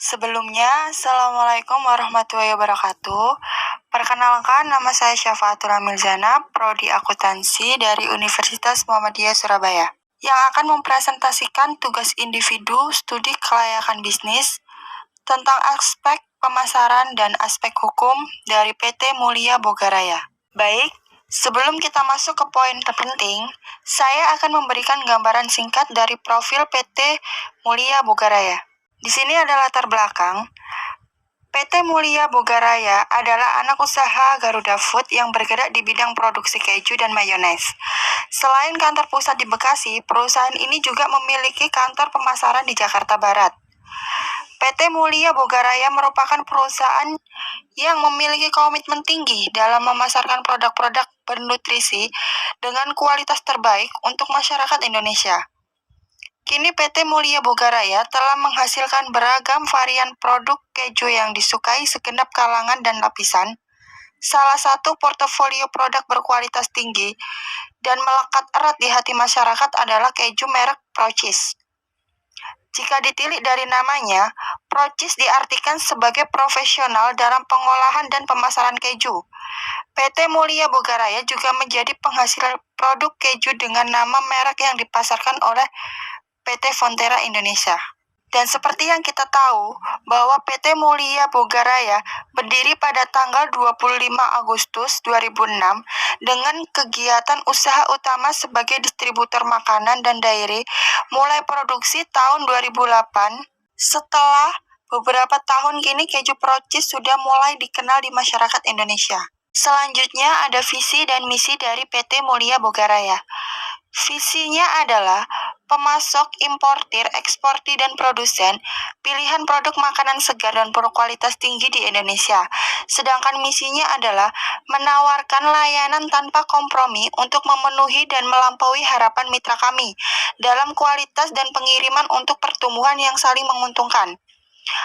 Sebelumnya, Assalamualaikum warahmatullahi wabarakatuh. Perkenalkan, nama saya Syafaatul Amilzana, Prodi Akuntansi dari Universitas Muhammadiyah Surabaya, yang akan mempresentasikan tugas individu studi kelayakan bisnis tentang aspek pemasaran dan aspek hukum dari PT Mulia Bogaraya. Baik, sebelum kita masuk ke poin terpenting, saya akan memberikan gambaran singkat dari profil PT Mulia Bogaraya. Di sini ada latar belakang. PT Mulia Bogaraya adalah anak usaha Garuda Food yang bergerak di bidang produksi keju dan mayones. Selain kantor pusat di Bekasi, perusahaan ini juga memiliki kantor pemasaran di Jakarta Barat. PT Mulia Bogaraya merupakan perusahaan yang memiliki komitmen tinggi dalam memasarkan produk-produk bernutrisi dengan kualitas terbaik untuk masyarakat Indonesia. Kini PT Mulia Bogaraya telah menghasilkan beragam varian produk keju yang disukai segenap kalangan dan lapisan. Salah satu portofolio produk berkualitas tinggi dan melekat erat di hati masyarakat adalah keju merek Procis. Jika ditilik dari namanya, Procis diartikan sebagai profesional dalam pengolahan dan pemasaran keju. PT Mulia Bogaraya juga menjadi penghasil produk keju dengan nama merek yang dipasarkan oleh PT Fonterra Indonesia. Dan seperti yang kita tahu, bahwa PT Mulia Bogaraya berdiri pada tanggal 25 Agustus 2006 dengan kegiatan usaha utama sebagai distributor makanan dan dairy mulai produksi tahun 2008. Setelah beberapa tahun kini keju Procis sudah mulai dikenal di masyarakat Indonesia. Selanjutnya ada visi dan misi dari PT Mulia Bogaraya. Visinya adalah pemasok, importir, eksportir, dan produsen pilihan produk makanan segar dan berkualitas tinggi di Indonesia. Sedangkan misinya adalah menawarkan layanan tanpa kompromi untuk memenuhi dan melampaui harapan mitra kami dalam kualitas dan pengiriman untuk pertumbuhan yang saling menguntungkan.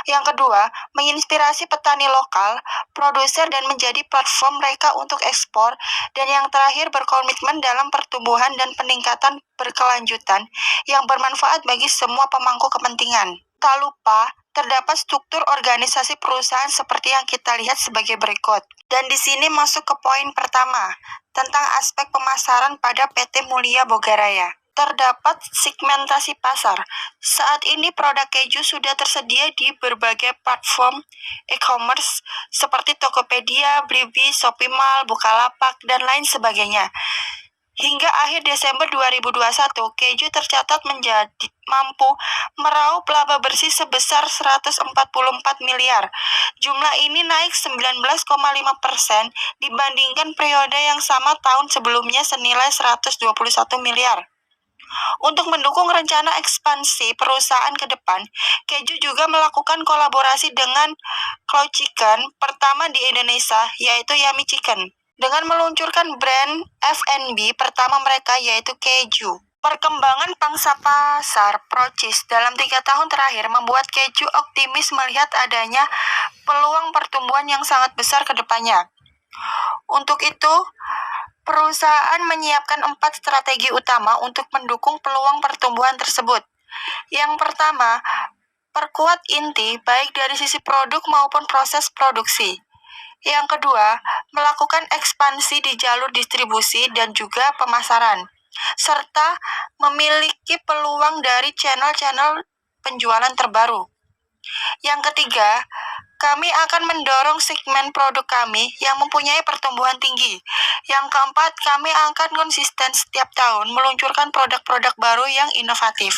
Yang kedua, menginspirasi petani lokal, produser dan menjadi platform mereka untuk ekspor. Dan yang terakhir, berkomitmen dalam pertumbuhan dan peningkatan berkelanjutan yang bermanfaat bagi semua pemangku kepentingan. Tak lupa, terdapat struktur organisasi perusahaan seperti yang kita lihat sebagai berikut. Dan di sini masuk ke poin pertama, tentang aspek pemasaran pada PT Mulia Bogaraya. Terdapat segmentasi pasar. Saat ini produk keju sudah tersedia di berbagai platform e-commerce seperti Tokopedia, Blibli, Shopee Mall, Bukalapak, dan lain sebagainya. Hingga akhir Desember 2021, keju tercatat menjadi mampu meraup laba bersih sebesar 144 miliar. Jumlah ini naik 19,5% dibandingkan periode yang sama tahun sebelumnya senilai 121 miliar. Untuk mendukung rencana ekspansi perusahaan ke depan, keju juga melakukan kolaborasi dengan Cloud Chicken pertama di Indonesia, yaitu Yummy Chicken, dengan meluncurkan brand F&B pertama mereka, yaitu keju. Perkembangan pangsa pasar Procis dalam 3 tahun terakhir membuat keju optimis melihat adanya peluang pertumbuhan yang sangat besar ke depannya. Untuk itu, perusahaan menyiapkan 4 strategi utama untuk mendukung peluang pertumbuhan tersebut. Yang pertama, perkuat inti baik dari sisi produk maupun proses produksi. Yang kedua, melakukan ekspansi di jalur distribusi dan juga pemasaran, serta memiliki peluang dari channel-channel penjualan terbaru. Yang ketiga, kami akan mendorong segmen produk kami yang mempunyai pertumbuhan tinggi. Yang keempat, kami akan konsisten setiap tahun meluncurkan produk-produk baru yang inovatif.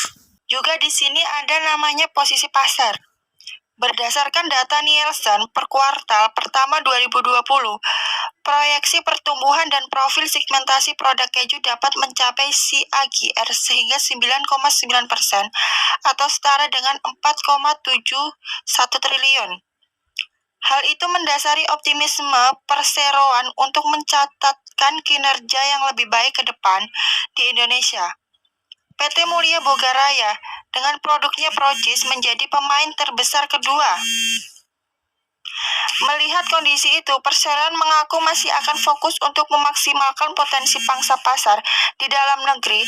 Juga di sini ada namanya posisi pasar. Berdasarkan data Nielsen per kuartal pertama 2020, proyeksi pertumbuhan dan profil segmentasi produk keju dapat mencapai CAGR sehingga 9,9% atau setara dengan 4,71 triliun. Hal itu mendasari optimisme perseroan untuk mencatatkan kinerja yang lebih baik ke depan di Indonesia. PT Mulia Bogaraya dengan produknya Procis menjadi pemain terbesar kedua. Melihat kondisi itu, perseroan mengaku masih akan fokus untuk memaksimalkan potensi pangsa pasar di dalam negeri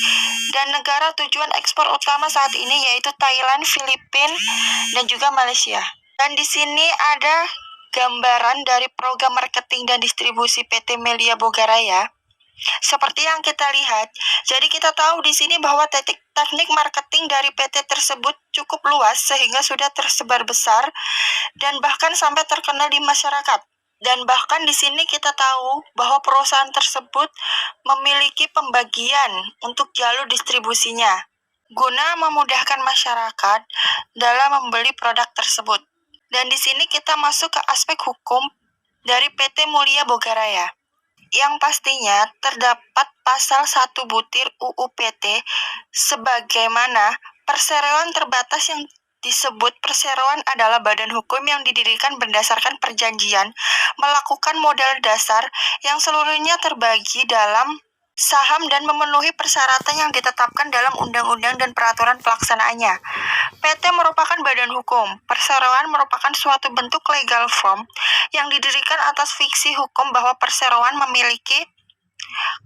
dan negara tujuan ekspor utama saat ini yaitu Thailand, Filipina, dan juga Malaysia. Dan di sini ada gambaran dari program marketing dan distribusi PT Melia Bogaraya. Seperti yang kita lihat, jadi kita tahu di sini bahwa teknik marketing dari PT tersebut cukup luas sehingga sudah tersebar besar dan bahkan sampai terkenal di masyarakat. Dan bahkan di sini kita tahu bahwa perusahaan tersebut memiliki pembagian untuk jalur distribusinya, guna memudahkan masyarakat dalam membeli produk tersebut. Dan di sini kita masuk ke aspek hukum dari PT Mulia Bogaraya. Yang pastinya terdapat pasal 1 butir UU PT sebagaimana perseroan terbatas yang disebut perseroan adalah badan hukum yang didirikan berdasarkan perjanjian melakukan modal dasar yang seluruhnya terbagi dalam saham dan memenuhi persyaratan yang ditetapkan dalam undang-undang dan peraturan pelaksanaannya. PT merupakan badan hukum. Perseroan merupakan suatu bentuk legal form yang didirikan atas fiksi hukum bahwa perseroan memiliki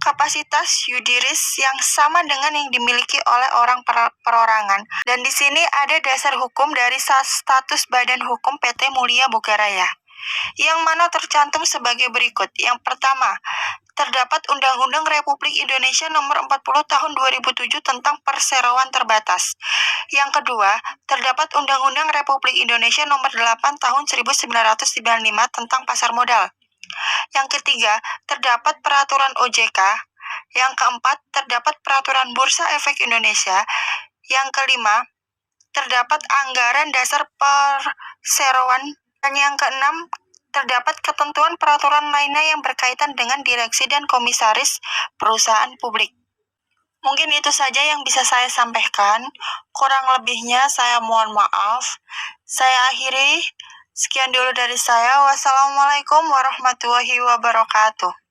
kapasitas yudiris yang sama dengan yang dimiliki oleh orang perorangan. Dan di sini ada dasar hukum dari status badan hukum PT Mulia Bogaraya, yang mana tercantum sebagai berikut. Yang pertama, terdapat Undang-Undang Republik Indonesia Nomor 40 Tahun 2007 tentang Perseroan Terbatas. Yang kedua, terdapat Undang-Undang Republik Indonesia Nomor 8 Tahun 1995 tentang Pasar Modal. Yang ketiga, terdapat Peraturan OJK. Yang keempat, terdapat Peraturan Bursa Efek Indonesia. Yang kelima, terdapat Anggaran Dasar Perseroan. Dan yang keenam, terdapat ketentuan peraturan lainnya yang berkaitan dengan direksi dan komisaris perusahaan publik. Mungkin itu saja yang bisa saya sampaikan. Kurang lebihnya saya mohon maaf. Saya akhiri. Sekian dulu dari saya. Wassalamualaikum warahmatullahi wabarakatuh.